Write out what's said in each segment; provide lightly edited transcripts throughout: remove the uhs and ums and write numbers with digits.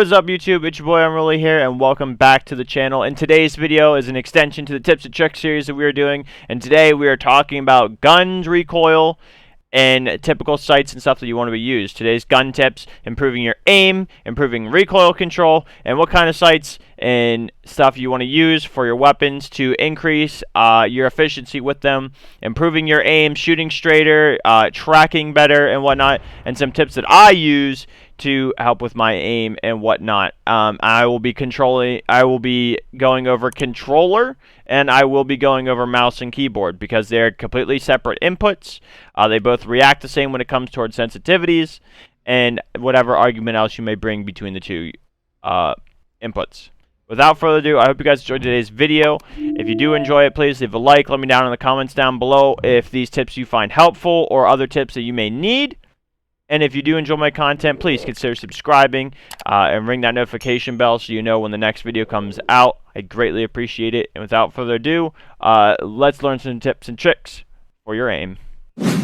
What is up, YouTube? It's your boy Unruly here, and welcome back to the channel. And today's video is an extension to the tips and tricks series that we are doing. And today we are talking about guns recoil and typical sights and stuff that you want to be used. Today's gun tips: improving your aim, improving recoil control, and what kind of sights and stuff you want to use for your weapons to increase your efficiency with them, improving your aim, shooting straighter, tracking better, and whatnot. And some tips that I use to help with my aim and whatnot. I will be going over controller, and I will be going over mouse and keyboard because they're completely separate inputs. They both react the same when it comes towards sensitivities and whatever argument else you may bring between the two inputs. Without further ado, I hope you guys enjoyed today's video. If you do enjoy it, please leave a like. Let me know in the comments down below if these tips you find helpful or other tips that you may need. And if you do enjoy my content, please consider subscribing and ring that notification bell so you know when the next video comes out. I greatly appreciate it. And without further ado, let's learn some tips and tricks for your aim.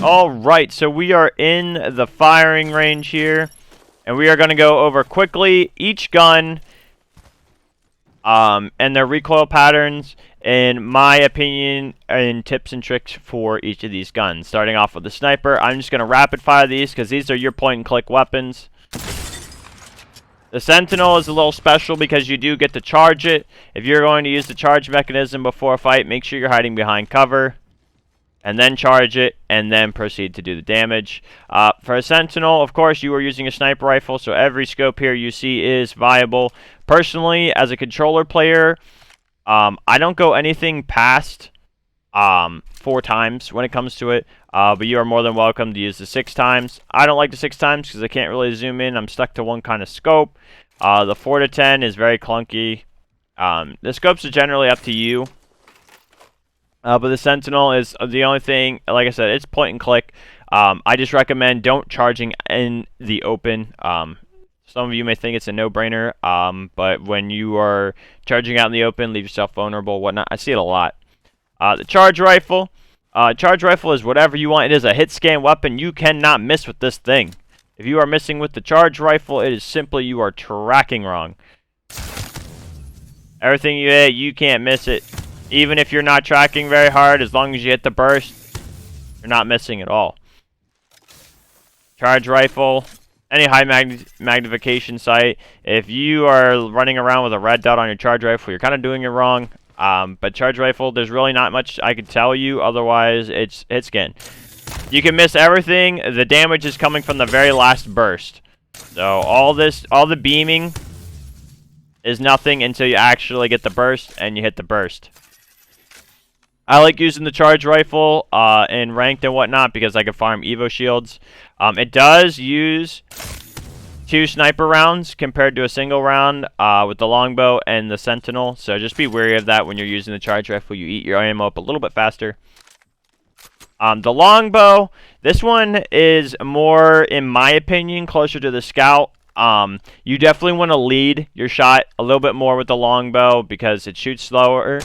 Alright, so we are in the firing range here. And we are going to go over quickly each gun and their recoil patterns, in my opinion, and tips and tricks for each of these guns. Starting off with the sniper, I'm just going to rapid fire these because these are your point and click weapons. The Sentinel is a little special because you do get to charge it. If you're going to use the charge mechanism before a fight, make sure you're hiding behind cover, and then charge it, and then proceed to do the damage. For a Sentinel, of course, you are using a sniper rifle, so every scope here you see is viable. Personally, as a controller player, I don't go anything past 4 times when it comes to it, but you are more than welcome to use the 6 times. I don't like the 6 times because I can't really zoom in. I'm stuck to one kind of scope. The 4 to 10 is very clunky. The scopes are generally up to you. But the Sentinel is the only thing, like I said, it's point and click. I just recommend don't charging in the open. Some of you may think it's a no-brainer, but when you are charging out in the open, leave yourself vulnerable, whatnot. I see it a lot. The charge rifle. Charge rifle is whatever you want. It is a hit scan weapon. You cannot miss with this thing. If you are missing with the charge rifle, it is simply you are tracking wrong. Everything you hit, you can't miss it. Even if you're not tracking very hard, as long as you hit the burst, you're not missing at all. Charge rifle, any high magnification sight. If you are running around with a red dot on your charge rifle, you're kind of doing it wrong. But charge rifle, there's really not much I can tell you. Otherwise, it's hit scan. You can miss everything. The damage is coming from the very last burst. So all the beaming is nothing until you actually get the burst and you hit the burst. I like using the charge rifle in ranked and whatnot because I can farm Evo shields. It does use 2 sniper rounds compared to a single round with the Longbow and the Sentinel. So just be wary of that when you're using the charge rifle. You eat your ammo up a little bit faster. The Longbow, this one is more, in my opinion, closer to the Scout. You definitely want to lead your shot a little bit more with the Longbow because it shoots slower.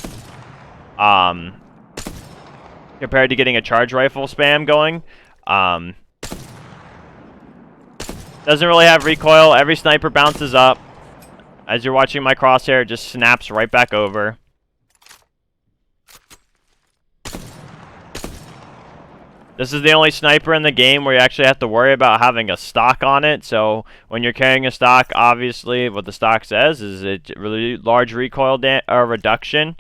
Compared to getting a charge rifle spam going. Doesn't really have recoil. Every sniper bounces up. As you're watching my crosshair, it just snaps right back over. This is the only sniper in the game where you actually have to worry about having a stock on it. So when you're carrying a stock, obviously what the stock says is it's really large recoil reduction.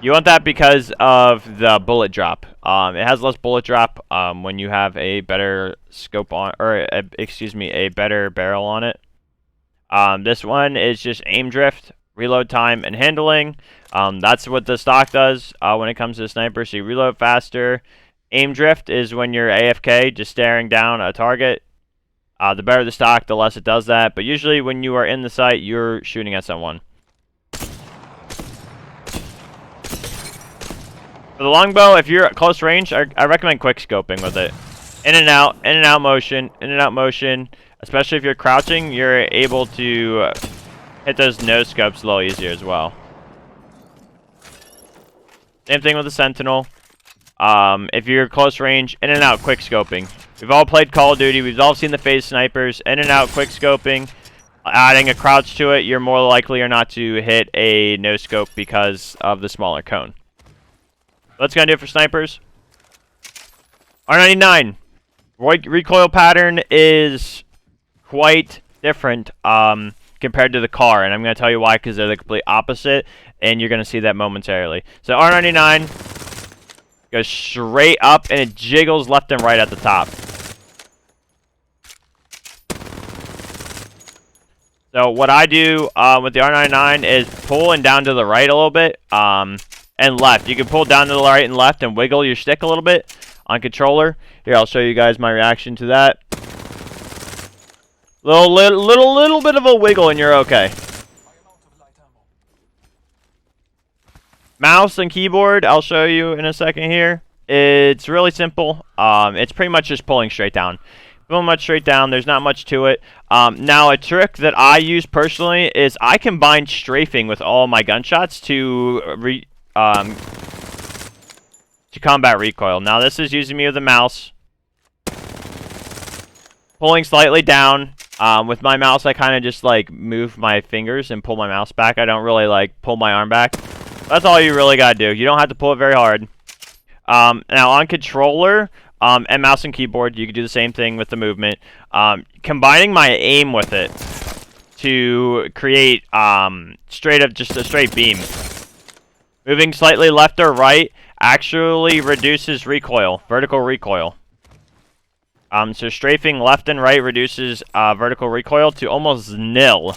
You want that because of the bullet drop. It has less bullet drop when you have a better scope on, or a better barrel on it. This one is just aim drift, reload time, and handling. That's what the stock does when it comes to the sniper. So you reload faster. Aim drift is when you're AFK, just staring down a target. The better the stock, the less it does that. But usually when you are in the sight, you're shooting at someone. For the Longbow, if you're at close range, I recommend quick scoping with it. In and out motion. Especially if you're crouching, you're able to hit those no scopes a little easier as well. Same thing with the Sentinel. If you're close range, in and out quick scoping. We've all played Call of Duty. We've all seen the phase snipers, in and out, quick scoping. Adding a crouch to it, you're more likely or not to hit a no scope because of the smaller cone. That's gonna do it for snipers. R99 recoil pattern is quite different compared to the car, and I'm gonna tell you why, because they're the complete opposite, and you're gonna see that momentarily. So R99 goes straight up and it jiggles left and right at the top. So what I do with the R99 is pull and down to the right a little bit, and left. You can pull down to the right and left and wiggle your stick a little bit on controller. Here, I'll show you guys my reaction to that. Little bit of a wiggle and you're okay. Mouse and keyboard, I'll show you in a second here. It's really simple. It's pretty much just pulling straight down. Pulling much straight down. There's not much to it. Now, a trick that I use personally is I combine strafing with all my gunshots to combat recoil. Now, this is using me with the mouse. Pulling slightly down. With my mouse, I kind of just like move my fingers and pull my mouse back. I don't really like pull my arm back. That's all you really gotta do. You don't have to pull it very hard. Now on controller and mouse and keyboard, you can do the same thing with the movement. Combining my aim with it to create just a straight beam. Moving slightly left or right actually reduces recoil, vertical recoil. So strafing left and right reduces vertical recoil to almost nil.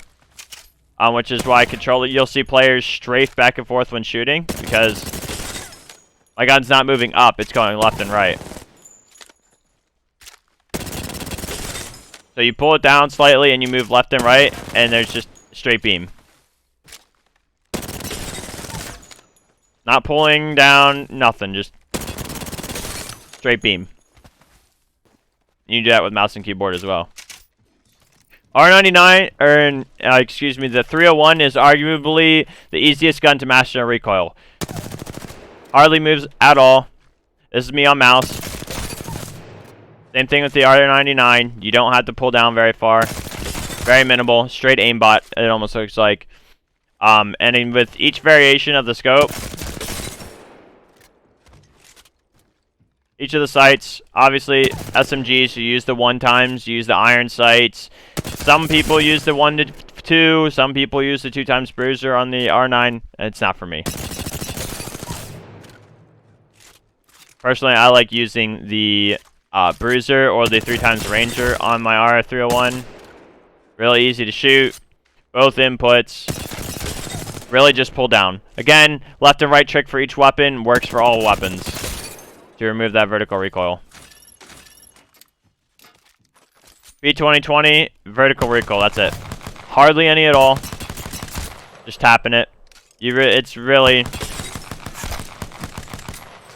Which is why you'll see players strafe back and forth when shooting, because my gun's not moving up, it's going left and right. So you pull it down slightly and you move left and right, and there's just straight beam. Not pulling down, nothing, just straight beam. You do that with mouse and keyboard as well. R99, the 301 is arguably the easiest gun to master in recoil. Hardly moves at all. This is me on mouse. Same thing with the R99. You don't have to pull down very far. Very minimal. Straight aimbot, it almost looks like. And with each variation of the scope, each of the sights, obviously SMGs, you use the 1x, you use the iron sights. Some people use the 1-2, some people use the 2x bruiser on the R9. It's not for me. Personally, I like using the bruiser or the 3x ranger on my R301. Really easy to shoot. Both inputs. Really just pull down. Again, left and right trick for each weapon works for all weapons to remove that vertical recoil. B2020, vertical recoil, that's it. Hardly any at all. Just tapping it. It's really...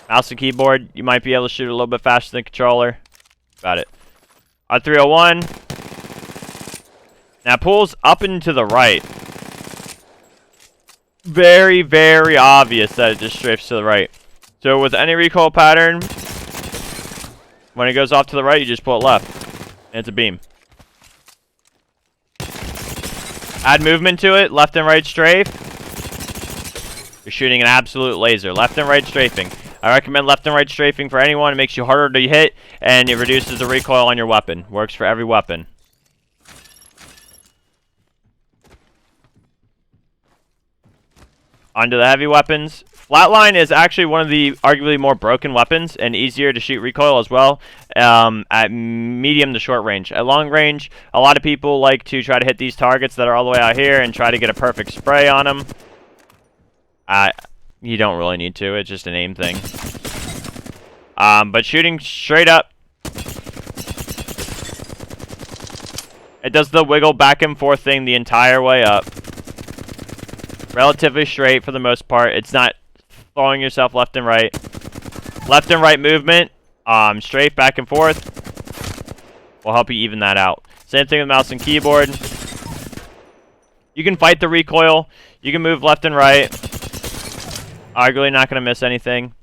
Mouse and keyboard, you might be able to shoot a little bit faster than controller. Got it. R301. Now pulls up and to the right. Very, very obvious that it just strafes to the right. So with any recoil pattern, when it goes off to the right, you just pull it left. And it's a beam. Add movement to it, left and right strafe. You're shooting an absolute laser. Left and right strafing. I recommend left and right strafing for anyone. It makes you harder to hit, and it reduces the recoil on your weapon. Works for every weapon. Onto the heavy weapons. Flatline is actually one of the arguably more broken weapons and easier to shoot recoil as well at medium to short range. At long range, a lot of people like to try to hit these targets that are all the way out here and try to get a perfect spray on them. You don't really need to. It's just an aim thing. But shooting straight up, it does the wiggle back and forth thing the entire way up. Relatively straight for the most part. It's not throwing yourself left and right. Left and right movement, straight back and forth, will help you even that out. Same thing with mouse and keyboard. You can fight the recoil. You can move left and right. Arguably not going to miss anything.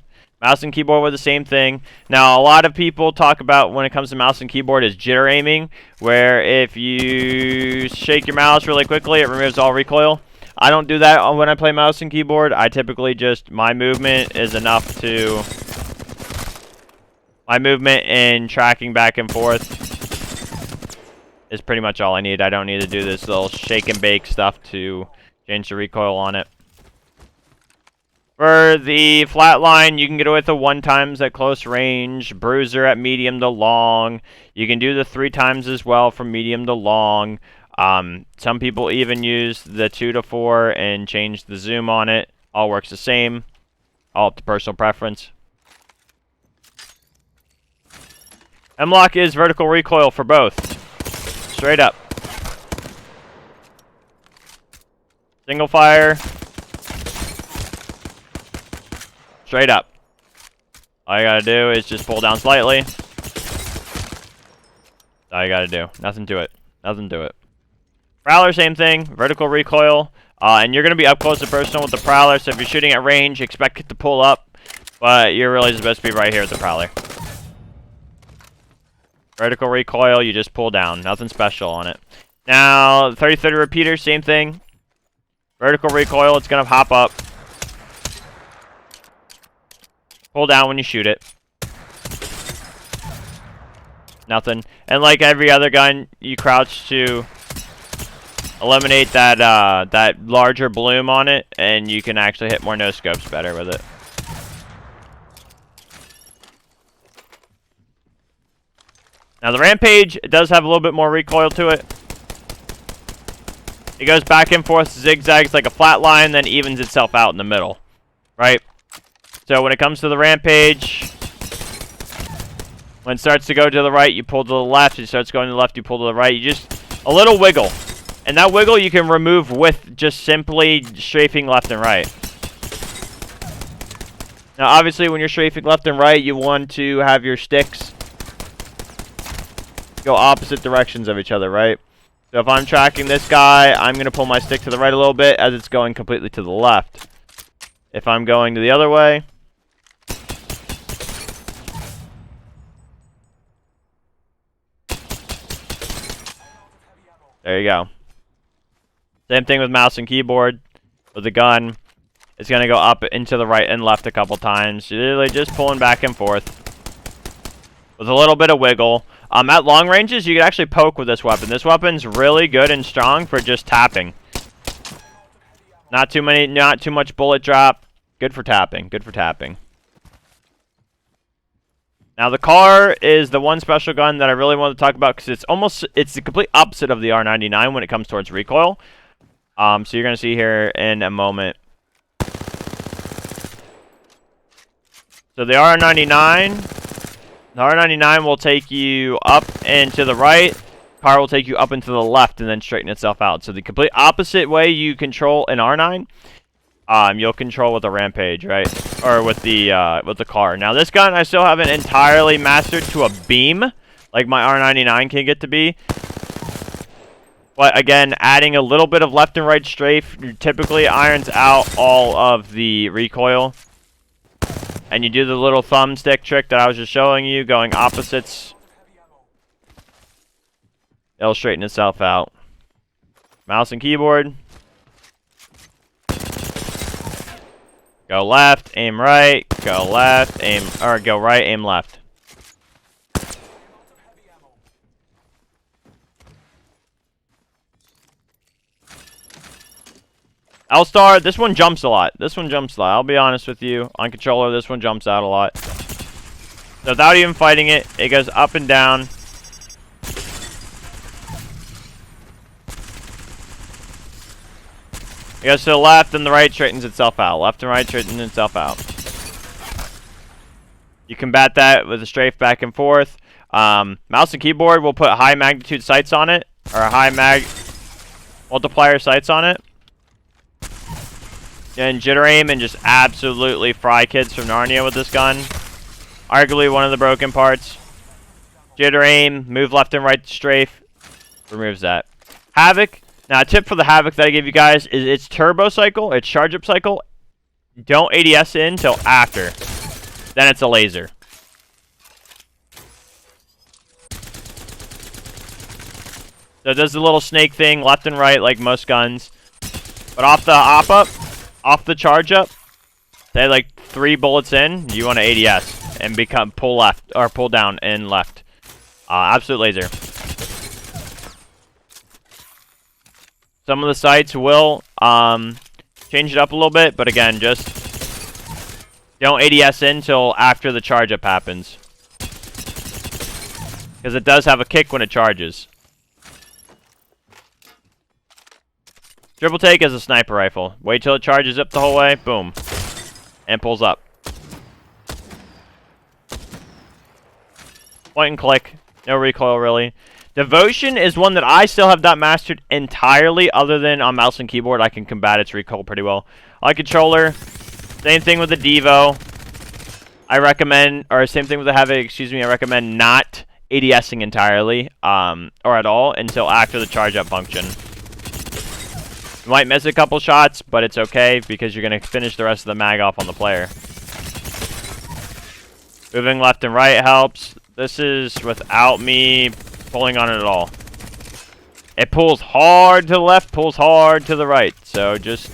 Mouse and keyboard were the same thing. Now, a lot of people talk about when it comes to mouse and keyboard is jitter aiming, where if you shake your mouse really quickly, it removes all recoil. I don't do that when I play mouse and keyboard. I typically just, my movement is enough to, my movement and tracking back and forth is pretty much all I need. I don't need to do this little shake and bake stuff to change the recoil on it. For the Flatline, you can get away with the 1 times at close range, Bruiser at medium to long. You can do the 3 times as well from medium to long. Some people even use the 2 to 4 and change the zoom on it. All works the same. All up to personal preference. M-lock is vertical recoil for both. Straight up. Single fire. Straight up. All you gotta do is just pull down slightly. That's all you gotta do. Nothing to it. Nothing to it. Prowler, same thing. Vertical recoil. And you're gonna be up close and personal with the Prowler, so if you're shooting at range, expect it to pull up. But you're really supposed to be right here with the Prowler. Vertical recoil, you just pull down. Nothing special on it. Now, 30-30 repeater, same thing. Vertical recoil, it's gonna hop up. Pull down when you shoot it. Nothing. And like every other gun, you crouch to eliminate that that larger bloom on it, and you can actually hit more no-scopes better with it. Now the Rampage, it does have a little bit more recoil to it. It goes back and forth, zigzags like a Flatline, then evens itself out in the middle. Right? So when it comes to the Rampage, when it starts to go to the right, you pull to the left. It starts going to the left, you pull to the right. You just, a little wiggle. And that wiggle you can remove with just simply strafing left and right. Now obviously when you're strafing left and right, you want to have your sticks go opposite directions of each other, right? So if I'm tracking this guy, I'm going to pull my stick to the right a little bit as it's going completely to the left. If I'm going to the other way, there you go. Same thing with mouse and keyboard. With the gun, it's going to go up into the right and left a couple times. You're literally just pulling back and forth with a little bit of wiggle. At long ranges, you can actually poke with this weapon. This weapon's really good and strong for just tapping. Not too much bullet drop. Good for tapping. Good for tapping. Now the car is the one special gun that I really want to talk about because it's the complete opposite of the R99 when it comes towards recoil. So you're going to see here in a moment. So the R99 will take you up and to the right. Car will take you up and to the left and then straighten itself out. So the complete opposite way you control an R9, you'll control with a Rampage, right? Or with the car. Now this gun I still haven't entirely mastered to a beam like my R99 can get to be. But again, adding a little bit of left and right strafe typically irons out all of the recoil. And you do the little thumbstick trick that I was just showing you, going opposites. It'll straighten itself out. Mouse and keyboard. Go left, aim right, go left, aim, or go right, aim left. L-Star, this one jumps a lot. This one jumps a lot. I'll be honest with you. On controller, this one jumps out a lot. So without even fighting it, it goes up and down. It goes to the left and the right, straightens itself out. Left and right, straightens itself out. You combat that with a strafe back and forth. Mouse and keyboard will put high magnitude sights on it, or high multiplier sights on it. And Jitter Aim and just absolutely fry kids from Narnia with this gun. Arguably one of the broken parts. Jitter Aim, move left and right to strafe, removes that. Havoc. Now a tip for the Havoc that I give you guys is its turbo cycle, its charge up cycle. Don't ADS in until after. then it's a laser. So it does the little snake thing, left and right, like most guns. But off the hop-up, off the charge-up, say like 3 bullets in, you want to ADS and pull left, or pull down and left. Absolute laser. Some of the sights will change it up a little bit, but again, just don't ADS in until after the charge-up happens. Because it does have a kick when it charges. Triple take is a sniper rifle. Wait till it charges up the whole way, boom, and pulls up. Point and click, no recoil really. Devotion is one that I still have not mastered entirely, other than on mouse and keyboard. I can combat its recoil pretty well. On controller, same thing with the Devo. I recommend, or same thing with the Havoc, excuse me, I recommend not ADSing entirely, or at all, until after the charge-up function. You might miss a couple shots, but it's okay, because you're going to finish the rest of the mag off on the player. Moving left and right helps. This is without me pulling on it at all. It pulls hard to the left, pulls hard to the right. So just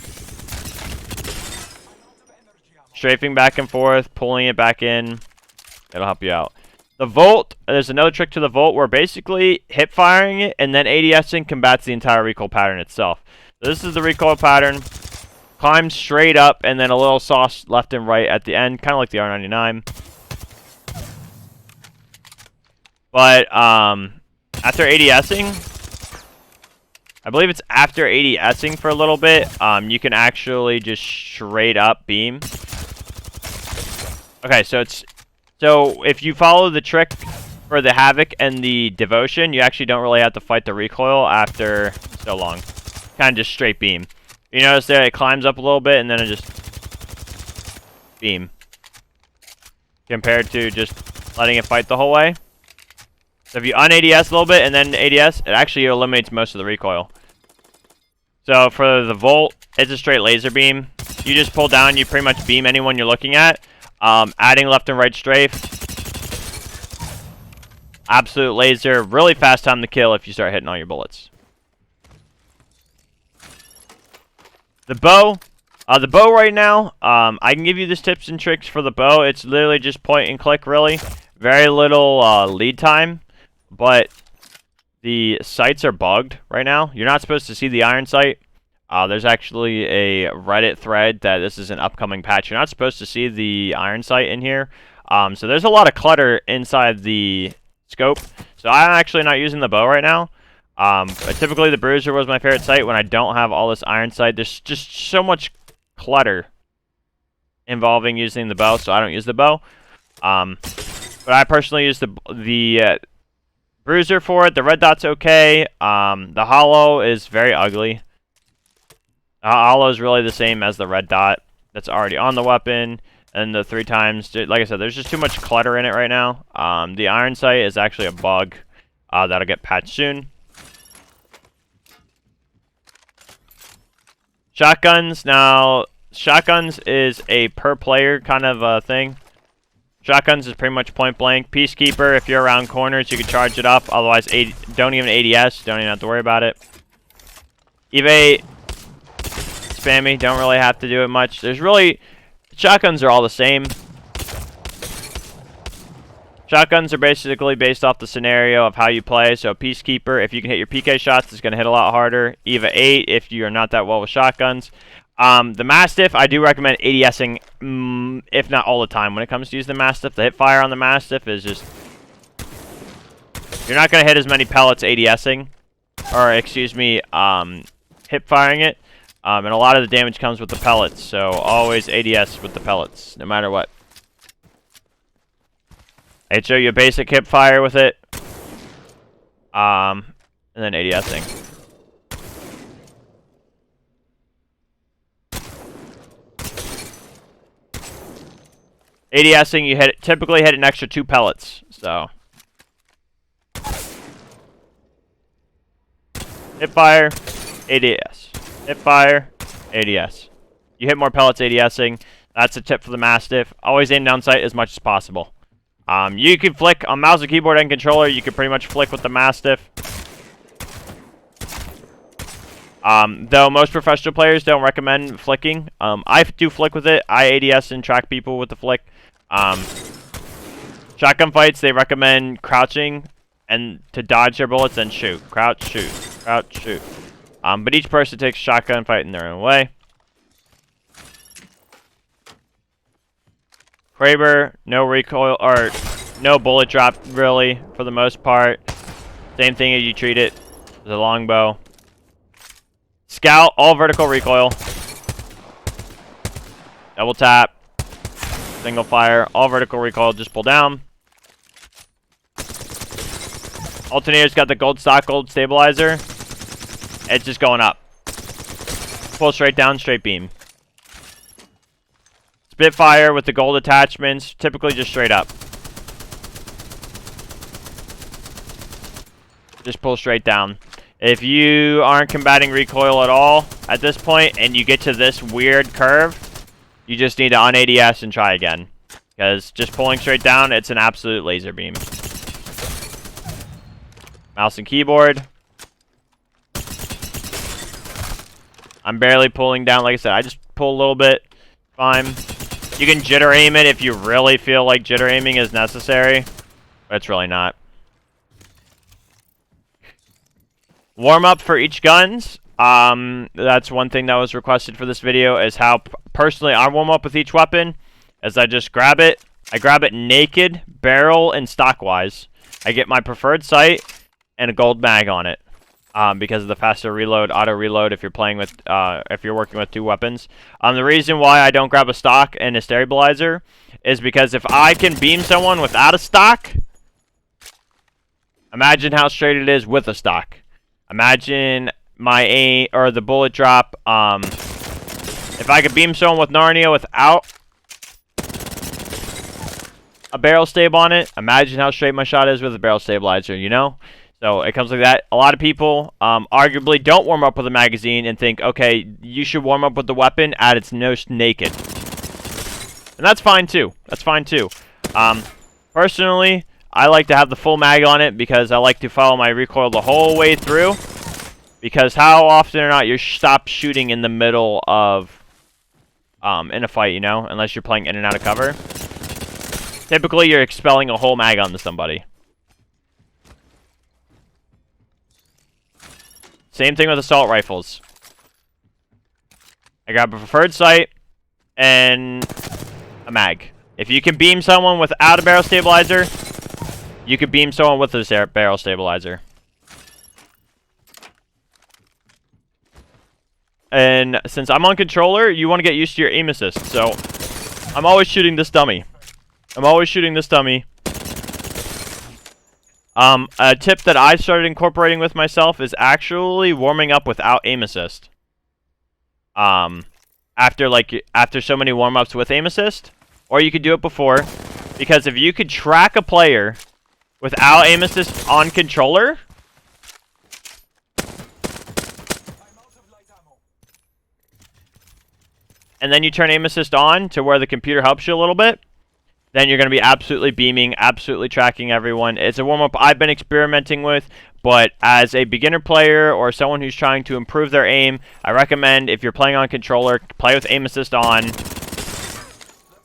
strafing back and forth, pulling it back in. It'll help you out. The Volt, there's another trick to the Volt where basically hip firing it and then ADSing combats the entire recoil pattern itself. So this is the recoil pattern. Climb straight up and then a little sauce left and right at the end, kind of like the R99. But after ADSing, I believe it's after ADSing for a little bit, you can actually just straight up beam. Okay, so if you follow the trick for the Havoc and the Devotion, you actually don't really have to fight the recoil after so long. Kind of just straight beam. You notice there it climbs up a little bit and then it just beam. Compared to just letting it fight the whole way. So if you un-ADS a little bit and then ADS, it actually eliminates most of the recoil. So for the Volt, it's a straight laser beam. You just pull down, you pretty much beam anyone you're looking at. Adding left and right strafe. Absolute laser, really fast time to kill if you start hitting all your bullets. The bow right now, I can give you these tips and tricks for the bow. It's literally just point and click, really. Very little lead time, but the sights are bugged right now. You're not supposed to see the iron sight. There's actually a Reddit thread that this is an upcoming patch. You're not supposed to see the iron sight in here. So there's a lot of clutter inside the scope. So I'm actually not using the bow right now. But typically the Bruiser was my favorite sight when I don't have all this iron sight. There's just so much clutter involving using the bow, so I don't use the bow. But I personally use the Bruiser for it. The red dot's okay. The hollow is very ugly. The hollow is really the same as the red dot that's already on the weapon. And the 3 times, like I said, there's just too much clutter in it right now. The iron sight is actually a bug that'll get patched soon. Shotguns. Now, shotguns is a per player kind of thing. Shotguns is pretty much point blank. Peacekeeper, if you're around corners, you can charge it up. Otherwise, don't even ADS. Don't even have to worry about it. Evade, spammy. Don't really have to do it much. Shotguns are all the same. Shotguns are basically based off the scenario of how you play. So Peacekeeper, if you can hit your PK shots, it's going to hit a lot harder. Eva 8, if you're not that well with shotguns. The Mastiff, I do recommend ADSing, if not all the time. When it comes to using the Mastiff, the hip fire on the Mastiff is just... You're not going to hit as many pellets ADSing. Or, excuse me, hip firing it. And a lot of the damage comes with the pellets. So always ADS with the pellets, no matter what. I'd show you a basic hip fire with it. And then ADSing. ADSing, you typically hit an extra 2 pellets. So hip fire, ADS. Hip fire, ADS. You hit more pellets ADSing. That's a tip for the Mastiff. Always aim down sight as much as possible. You can flick on mouse and keyboard and controller. You can pretty much flick with the Mastiff. Though most professional players don't recommend flicking. I do flick with it. I ADS and track people with the flick. Shotgun fights, they recommend crouching and to dodge their bullets and shoot. Crouch, shoot. Crouch, shoot. But each person takes a shotgun fight in their own way. Kraber, no recoil, or no bullet drop, really, for the most part. Same thing as you treat it as a longbow. Scout, all vertical recoil. Double tap. Single fire, all vertical recoil, just pull down. Alternator's got the gold stock, gold stabilizer. It's just going up. Pull straight down, straight beam. Spitfire with the gold attachments, typically just straight up. Just pull straight down. If you aren't combating recoil at all at this point and you get to this weird curve, you just need to un-ADS and try again. Because just pulling straight down, it's an absolute laser beam. Mouse and keyboard. I'm barely pulling down. Like I said, I just pull a little bit. Fine. You can jitter aim it if you really feel like jitter aiming is necessary. But it's really not. Warm up for each guns. That's one thing that was requested for this video, is how personally I warm up with each weapon. As I just grab it. I grab it naked, barrel, and stock-wise. I get my preferred sight and a gold mag on it. Because of the faster reload, auto reload if you're playing with, if you're working with two weapons. The reason why I don't grab a stock and a stabilizer is because if I can beam someone without a stock, imagine how straight it is with a stock. Imagine my aim, or the bullet drop, if I could beam someone with Narnia without a barrel stab on it, imagine how straight my shot is with a barrel stabilizer, you know? So it comes like that. A lot of people arguably don't warm up with a magazine and think, okay, you should warm up with the weapon at its most naked. And that's fine too. That's fine too. Personally, I like to have the full mag on it because I like to follow my recoil the whole way through. Because how often or not you stop shooting in the middle of in a fight, you know, unless you're playing in and out of cover. Typically, you're expelling a whole mag onto somebody. Same thing with assault rifles. I grab a preferred sight and a mag. If you can beam someone without a barrel stabilizer, you can beam someone with a barrel stabilizer. And since I'm on controller, you want to get used to your aim assist. So I'm always shooting this dummy. I'm always shooting this dummy. A tip that I started incorporating with myself is actually warming up without aim assist. After so many warm-ups with aim assist, or you could do it before, because if you could track a player without aim assist on controller, and then you turn aim assist on to where the computer helps you a little bit, then you're going to be absolutely beaming, absolutely tracking everyone. It's a warm-up I've been experimenting with, but as a beginner player or someone who's trying to improve their aim, I recommend, if you're playing on controller, play with aim assist on.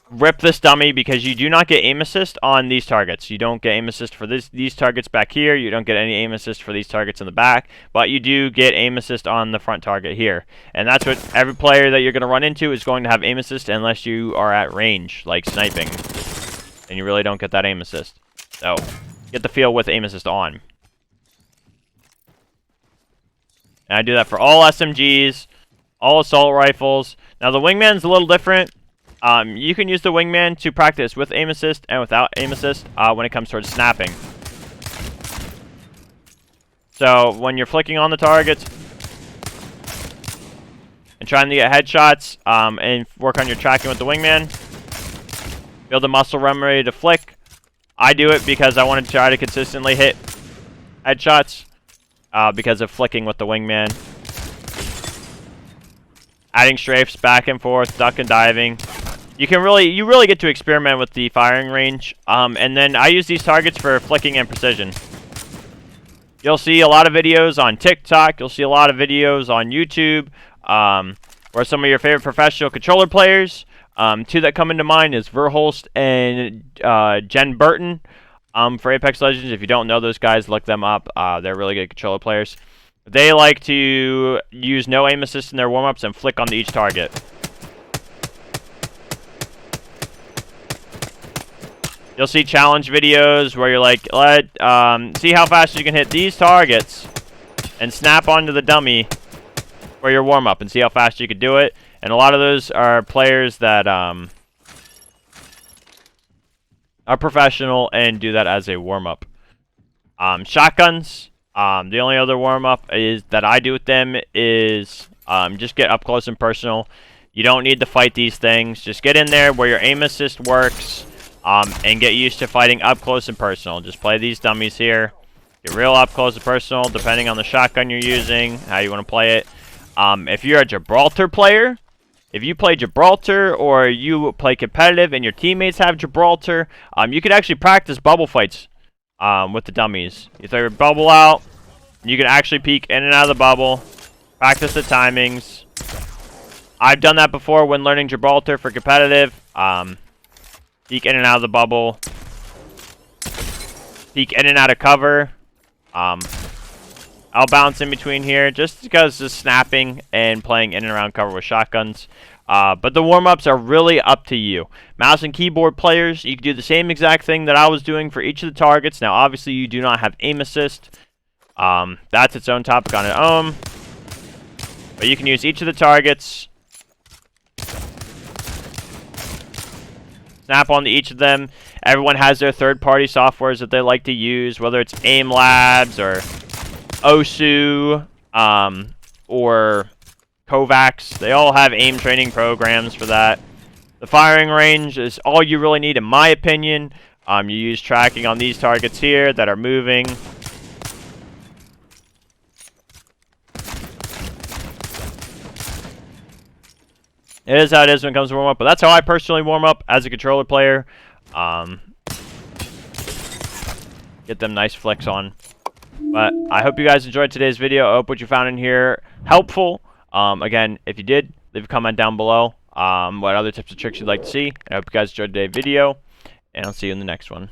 Rip this dummy, because you do not get aim assist on these targets. You don't get aim assist for these targets back here. You don't get any aim assist for these targets in the back, but you do get aim assist on the front target here. And that's what every player that you're going to run into is going to have aim assist unless you are at range, like sniping. And you really don't get that aim assist. So, get the feel with aim assist on. And I do that for all SMGs, all assault rifles. Now, the Wingman's a little different. You can use the Wingman to practice with aim assist and without aim assist when it comes towards snapping. So, when you're flicking on the targets and trying to get headshots and work on your tracking with the Wingman, build a muscle memory to flick. I do it because I want to try to consistently hit headshots because of flicking with the Wingman. Adding strafes back and forth, duck and diving. you really get to experiment with the firing range. And then I use these targets for flicking and precision. You'll see a lot of videos on TikTok. You'll see a lot of videos on YouTube. Where some of your favorite professional controller players. Two that come into mind is Verhulst and Jen Burton. For Apex Legends, if you don't know those guys, look them up. They're really good controller players. They like to use no aim assist in their warm-ups and flick onto each target. You'll see challenge videos where you're like, see how fast you can hit these targets and snap onto the dummy for your warm-up and see how fast you can do it. And a lot of those are players that are professional and do that as a warm-up. Shotguns. The only other warm-up is that I do with them is just get up close and personal. You don't need to fight these things. Just get in there where your aim assist works. And get used to fighting up close and personal. Just play these dummies here. Get real up close and personal, depending on the shotgun you're using, how you want to play it. If you're a Gibraltar player, if you play Gibraltar or you play competitive and your teammates have Gibraltar, you could actually practice bubble fights with the dummies. You throw your bubble out, you can actually peek in and out of the bubble, practice the timings. I've done that before when learning Gibraltar for competitive. Peek in and out of the bubble. Peek in and out of cover. I'll bounce in between here just because of snapping and playing in and around cover with shotguns. But the warm-ups are really up to you. Mouse and keyboard players, you can do the same exact thing that I was doing for each of the targets. Now, obviously, you do not have aim assist. That's its own topic on its own. But you can use each of the targets. Snap onto each of them. Everyone has their third-party softwares that they like to use, whether it's Aim Labs or OSU or Kovacs. They all have aim training programs for that. The firing range is all you really need, in my opinion. You use tracking on these targets here that are moving. It is how it is when it comes to warm-up, but that's how I personally warm up as a controller player. Get them nice flicks on. But I hope you guys enjoyed today's video. I hope what you found in here helpful. Again, if you did, leave a comment down below what other tips and tricks you'd like to see. I hope you guys enjoyed today's video, and I'll see you in the next one.